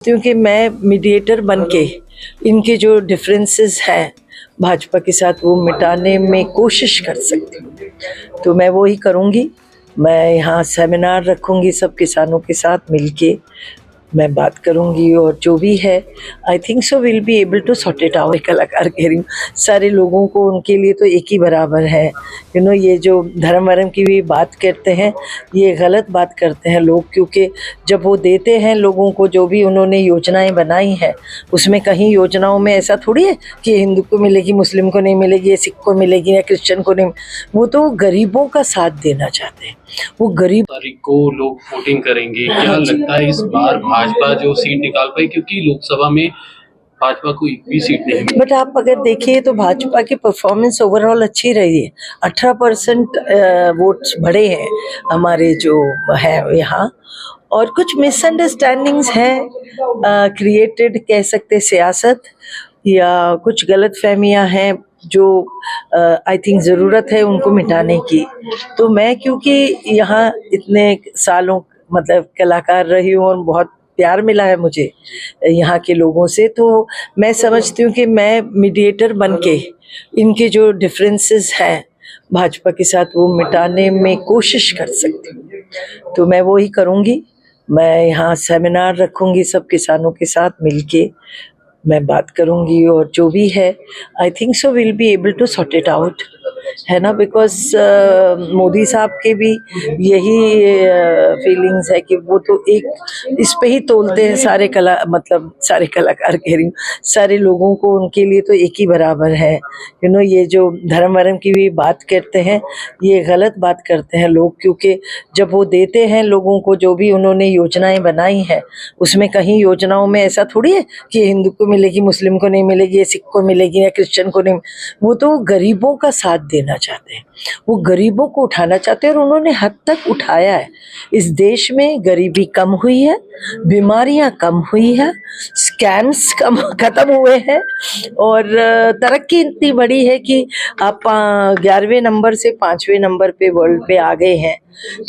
क्योंकि मैं मीडिएटर बन के इनके जो डिफरेंसेस हैं भाजपा के साथ वो मिटाने में कोशिश कर सकती हूँ। तो मैं वो ही करूँगी। मैं यहाँ सेमिनार रखूँगी, सब किसानों के साथ मिलके मैं बात करूँगी और जो भी है I think so will be able to sort it out. कलाकार कह रही हूँ, सारे लोगों को उनके लिए तो एक ही बराबर है। ये जो धर्म वर्म की भी बात करते हैं, ये गलत बात करते हैं लोग, क्योंकि जब वो देते हैं लोगों को जो भी उन्होंने योजनाएं बनाई हैं, उसमें कहीं योजनाओं में ऐसा थोड़ी है कि हिंदू को मिलेगी, मुस्लिम को नहीं मिलेगी, या सिख को मिलेगी या क्रिश्चियन को नहीं। वो तो गरीबों का साथ देना चाहते हैं। वो गरीब तारीख को लोग वोटिंग करेंगे। क्या लगता है इस बार भाजपा जो सीट निकाल पाई, क्योंकि लोकसभा में भाजपा को एक भी सीट नहीं मिली। बट आप अगर देखिए तो भाजपा की परफॉर्मेंस ओवरऑल अच्छी रही है। 18% वोट्स बढ़े हैं हमारे जो है यहाँ, और कुछ मिसअंडरस्टैंडिंग्स हैं क्रिएटेड कह सकते सियासत, या कुछ गलत फहमियाँ हैं जो आई थिंक ज़रूरत है उनको मिटाने की। तो मैं क्योंकि यहाँ इतने सालों मतलब कलाकार रही हूँ और बहुत प्यार मिला है मुझे यहाँ के लोगों से, तो मैं समझती हूँ कि मैं मीडिएटर बन के इनके जो डिफरेंसेस हैं भाजपा के साथ वो मिटाने में कोशिश कर सकती हूँ। तो मैं वो ही करूँगी। मैं यहाँ सेमिनार रखूँगी, सब किसानों के साथ मिलके मैं बात करूँगी और जो भी है I think so will be able to sort it out, है ना। बिकॉज मोदी साहब के भी यही फीलिंग्स है कि वो तो एक इस पे ही तोलते हैं सारे सारे कलाकार कह रही हूँ, सारे लोगों को उनके लिए तो एक ही बराबर है। ये जो धर्म वर्म की भी बात करते हैं, ये गलत बात करते हैं लोग, क्योंकि जब वो देते हैं लोगों को जो भी उन्होंने योजनाएं बनाई हैं, उसमें कहीं योजनाओं में ऐसा थोड़ी है कि हिंदू को मिलेगी, मुस्लिम को नहीं मिलेगी, या सिख को मिलेगी या क्रिश्चियन को नहीं। वो तो गरीबों का साथ देना चाहते हैं, वो गरीबों को उठाना चाहते हैं, और उन्होंने हद तक उठाया है। इस देश में गरीबी कम हुई है, बीमारियां कम हुई है, स्कैम्स खत्म हुए हैं, और तरक्की इतनी बड़ी है कि आप 11वें नंबर से 5वें नंबर पे वर्ल्ड पे आ गए हैं।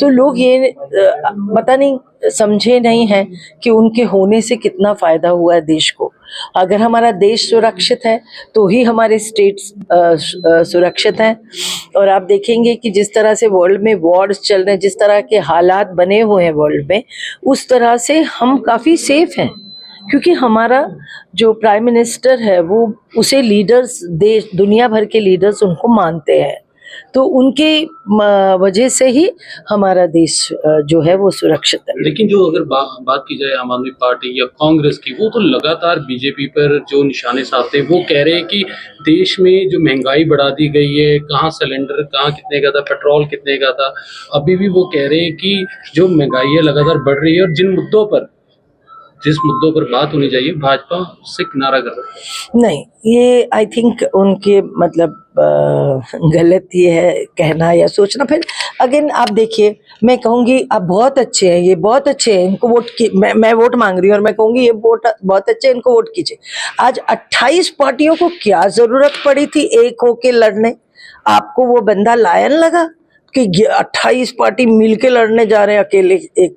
तो लोग ये पता नहीं समझे नहीं हैं कि उनके होने से कितना फायदा हुआ है देश को। अगर हमारा देश सुरक्षित है तो ही हमारे स्टेट्स सुरक्षित हैं। और आप देखेंगे कि जिस तरह से वर्ल्ड में वॉर्स चल रहे हैं, जिस तरह के हालात बने हुए हैं वर्ल्ड में, उस तरह से हम काफ़ी सेफ हैं, क्योंकि हमारा जो प्राइम मिनिस्टर है वो उसे लीडर्स, देश दुनिया भर के लीडर्स उनको मानते हैं। तो उनके वजह से ही हमारा देश जो है वो सुरक्षित है। लेकिन जो अगर बात की जाए आम आदमी पार्टी या कांग्रेस की, वो तो लगातार बीजेपी पर जो निशाने साधते हैं, वो कह रहे हैं कि देश में जो महंगाई बढ़ा दी गई है, कहाँ सिलेंडर कहाँ कितने का था, पेट्रोल कितने का था। अभी भी वो कह रहे हैं कि जो महंगाई है लगातार बढ़ रही है, और जिस मुद्दों पर बात होनी चाहिए भाजपा उससे किनारा कर रही है। नहीं, ये आई थिंक उनके गलत ये है कहना या सोचना। फिर अगेन आप देखिए, मैं कहूँगी आप बहुत अच्छे हैं, ये बहुत अच्छे हैं, इनको वोट की मैं वोट मांग रही हूँ, और मैं कहूँगी ये वोट बहुत अच्छे हैं, इनको वोट कीजिए। आज 28 पार्टियों को क्या जरूरत पड़ी थी एक होके लड़ने? आपको वो बंदा लायन लगा कि 28 पार्टी मिलके लड़ने जा रहे हैं अकेले एक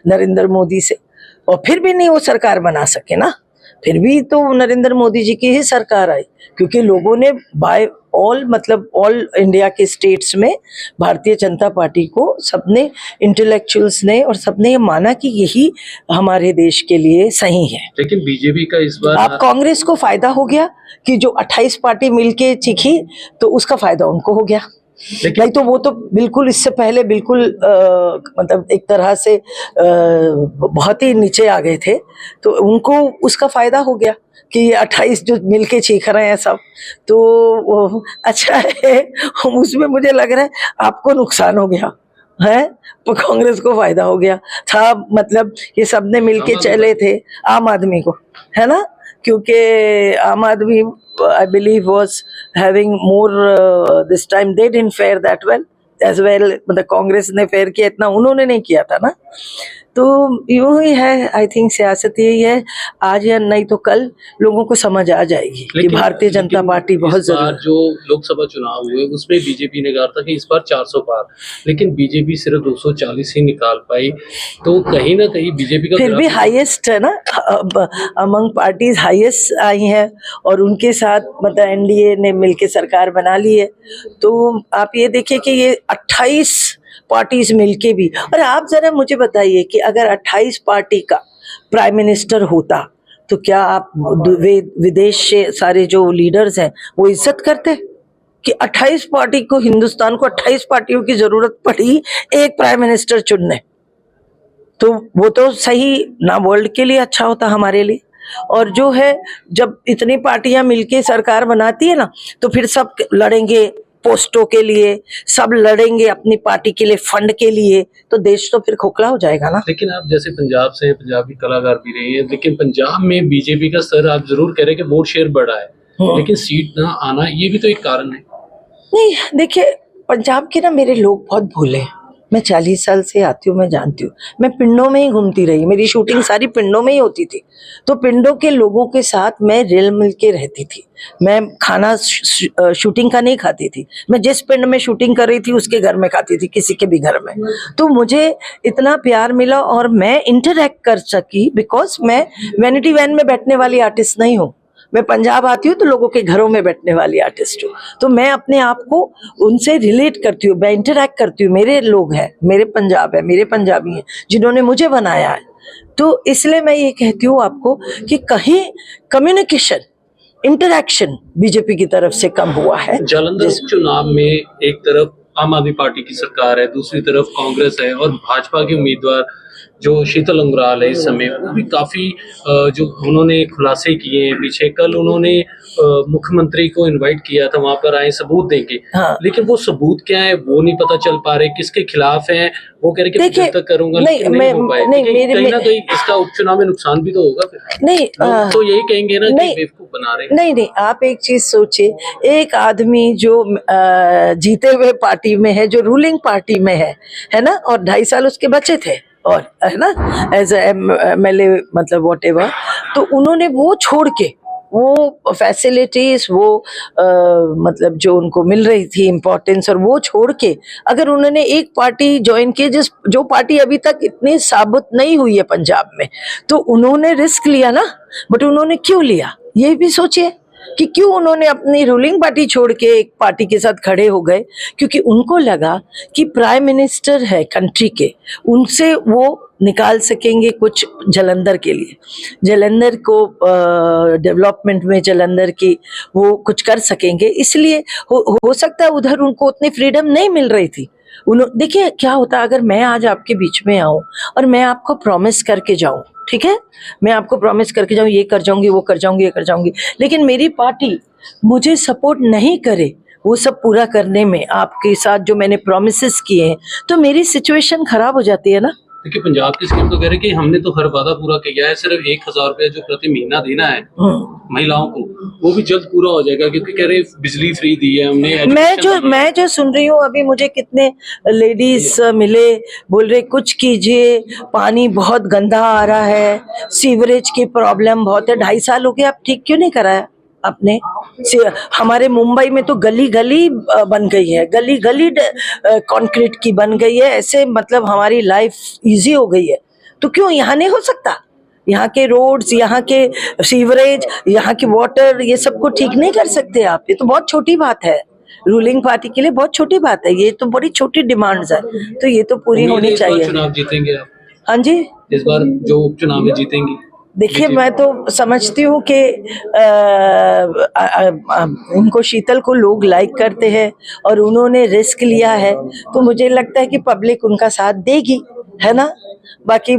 नरेंद्र मोदी से? और फिर भी नहीं वो सरकार बना सके ना, फिर भी तो नरेंद्र मोदी जी की ही सरकार आई, क्योंकि लोगों ने बाय ऑल इंडिया के स्टेट्स में भारतीय जनता पार्टी को सबने, इंटेलेक्चुअल्स ने और सबने ये माना कि यही हमारे देश के लिए सही है। लेकिन बीजेपी का इस बार आप कांग्रेस को फायदा हो गया कि जो 28 पार्टी मिलके चीखी, तो उसका फायदा उनको हो गया। नहीं तो वो तो बिल्कुल इससे पहले बिल्कुल एक तरह से बहुत ही नीचे आ गए थे, तो उनको उसका फायदा हो गया कि ये 28 जो मिलके चीख रहे हैं सब, तो वो अच्छा है। उसमें मुझे लग रहा है आपको नुकसान हो गया है, तो कांग्रेस को फायदा हो गया था। ये सब ने मिलके चले थे आम आदमी को, है ना, क्योंकि आम आदमी I believe was having more this time. They didn't fare that well as well. Congress ने फेयर किया इतना उन्होंने नहीं किया था ना। तो यूं ही है, आई थिंक सियासत यही है, आज या नहीं तो कल लोगों को समझ आ जाएगी कि भारतीय जनता पार्टी बहुत इस बार जरूरी। जो लोकसभा चुनाव हुए उसमें बीजेपी ने कहा था कि इस बार 400 पार, लेकिन बीजेपी सिर्फ 240 ही निकाल पाई। तो कहीं ना कहीं बीजेपी का फिर भी हाईएस्ट है ना, अमंग पार्टीज हाईएस्ट आई हैं और उनके साथ मतलब एनडीए ने मिलके सरकार बना ली है। तो आप ये देखिए कि ये 28 पार्टीज मिलके भी, और आप जरा मुझे बताइए कि अगर 28 पार्टी का प्राइम मिनिस्टर होता तो क्या आप विदेश से सारे जो लीडर्स हैं वो इज्जत करते कि 28 पार्टी को, हिंदुस्तान को 28 पार्टियों की जरूरत पड़ी एक प्राइम मिनिस्टर चुनने? तो वो तो सही ना वर्ल्ड के लिए अच्छा होता हमारे लिए। और जो है, जब इतनी पार्टियां मिलके सरकार बनाती है ना, तो फिर सब लड़ेंगे पोस्टों के लिए, सब लड़ेंगे अपनी पार्टी के लिए, फंड के लिए, तो देश तो फिर खोखला हो जाएगा ना। लेकिन आप जैसे पंजाब से पंजाबी कलाकार भी रही है, लेकिन पंजाब में बीजेपी का स्तर आप जरूर कह रहे हैं कि वोट शेयर बढ़ा है, लेकिन सीट ना आना ये भी तो एक कारण है। नहीं, देखिए, पंजाब के ना मेरे लोग बहुत भोले हैं। मैं 40 साल से आती हूँ, मैं जानती हूँ, मैं पिंडों में ही घूमती रही, मेरी शूटिंग सारी पिंडों में ही होती थी। तो पिंडों के लोगों के साथ मैं रिल मिल के रहती थी। मैं खाना शूटिंग का नहीं खाती थी, मैं जिस पिंड में शूटिंग कर रही थी उसके घर में खाती थी, किसी के भी घर में। तो मुझे इतना प्यार मिला और मैं इंटरेक्ट कर सकी, बिकॉज मैं वैनिटी वैन में बैठने वाली आर्टिस्ट नहीं हूँ। मैं पंजाब आती हूँ तो लोगों के घरों में बैठने वाली आर्टिस्ट हूँ। तो मैं अपने आप को उनसे रिलेट करती हूँ, मैं इंटरेक्ट करती हूँ। मेरे लोग हैं, मेरे पंजाब है, मेरे पंजाबी हैं जिन्होंने मुझे बनाया है। तो इसलिए मैं ये कहती हूँ आपको कि कहीं कम्युनिकेशन, इंटरेक्शन बीजेपी की तरफ से कम हुआ है। जालंधर उपचुनाव में एक तरफ आम आदमी पार्टी की सरकार है, दूसरी तरफ कांग्रेस है, और भाजपा के उम्मीदवार जो शीतल अंगराल है इस समय, वो भी काफी जो उन्होंने खुलासे किए हैं पीछे। कल उन्होंने मुख्यमंत्री को इनवाइट किया था, वहां पर आए सबूत देंगे, हाँ। लेकिन वो सबूत क्या है वो नहीं पता चल पा रहे, किसके खिलाफ हैं। वो कह रहे कि देखिए, तक करूंगा, नहीं, लेकिन नहीं हो पाए। नहीं, कहीं ना कहीं इसका उपचुनाव में नुकसान भी तो होगा फिर। नहीं, लोग तो यही कहेंगे ना कि बेवकूफ बना रहे हैं। नहीं, नहीं, आप एक चीज सोचिए, एक आदमी जो जीते हुए पार्टी में है, जो रूलिंग पार्टी में है ना, और 2.5 साल उसके बचे थे, और है ना, एज एमएलए, मतलब वॉट एवर, तो उन्होंने वो छोड़ के, वो फैसिलिटीज, वो मतलब जो उनको मिल रही थी इम्पोर्टेंस, और वो छोड़ के अगर उन्होंने एक पार्टी ज्वाइन की, जो पार्टी अभी तक इतनी साबित नहीं हुई है पंजाब में, तो उन्होंने रिस्क लिया ना। बट उन्होंने क्यों लिया, ये भी सोचिए कि क्यों उन्होंने अपनी रूलिंग पार्टी छोड़ के एक पार्टी के साथ खड़े हो गए। क्योंकि उनको लगा कि प्राइम मिनिस्टर है कंट्री के, उनसे वो निकाल सकेंगे कुछ जलंधर के लिए, जलंधर को डेवलपमेंट में, जलंधर की वो कुछ कर सकेंगे। इसलिए हो सकता है उधर उनको उतनी फ्रीडम नहीं मिल रही थी। देखिए क्या होता, अगर मैं आज आपके बीच में आऊं और मैं आपको प्रॉमिस करके जाऊं, ठीक है, मैं आपको प्रॉमिस करके जाऊं, ये कर जाऊंगी, वो कर जाऊंगी, ये कर जाऊंगी, लेकिन मेरी पार्टी मुझे सपोर्ट नहीं करे वो सब पूरा करने में, आपके साथ जो मैंने प्रॉमिसेस किए हैं, तो मेरी सिचुएशन खराब हो जाती है ना। देखिए, पंजाब की स्कीम तो कह रहे कि हमने तो हर वादा पूरा किया है, सिर्फ 1000 रुपया जो प्रति महीना देना है महिलाओं को, वो भी जल्द पूरा हो जाएगा, क्योंकि कह रहे बिजली फ्री दी है हमने। मैं जो सुन रही हूँ अभी, मुझे कितने लेडीज मिले, बोल रहे कुछ कीजिए, पानी बहुत गंदा आ रहा है, सीवरेज की प्रॉब्लम बहुत है। 2.5 साल हो गए, आप ठीक क्यों नहीं कराया आपने? हमारे मुंबई में तो गली गली बन गई है, गली गली कंक्रीट की बन गई है, ऐसे मतलब हमारी लाइफ इजी हो गई है। तो क्यों यहाँ नहीं हो सकता? यहाँ के रोड्स, यहाँ के सीवरेज, यहाँ के वाटर, ये सबको ठीक नहीं कर सकते आप? ये तो बहुत छोटी बात है, रूलिंग पार्टी के लिए बहुत छोटी बात है, ये तो बड़ी छोटी डिमांड्स है, तो ये तो पूरी होनी चाहिए। चुनाव जीतेंगे आप? हाँ जी, इस बार जो उपचुनाव में जीतेंगी? देखिए, मैं तो समझती हूँ कि इनको, शीतल को लोग लाइक करते हैं और उन्होंने रिस्क लिया है, तो मुझे लगता है कि पब्लिक उनका साथ देगी, है ना। बाकी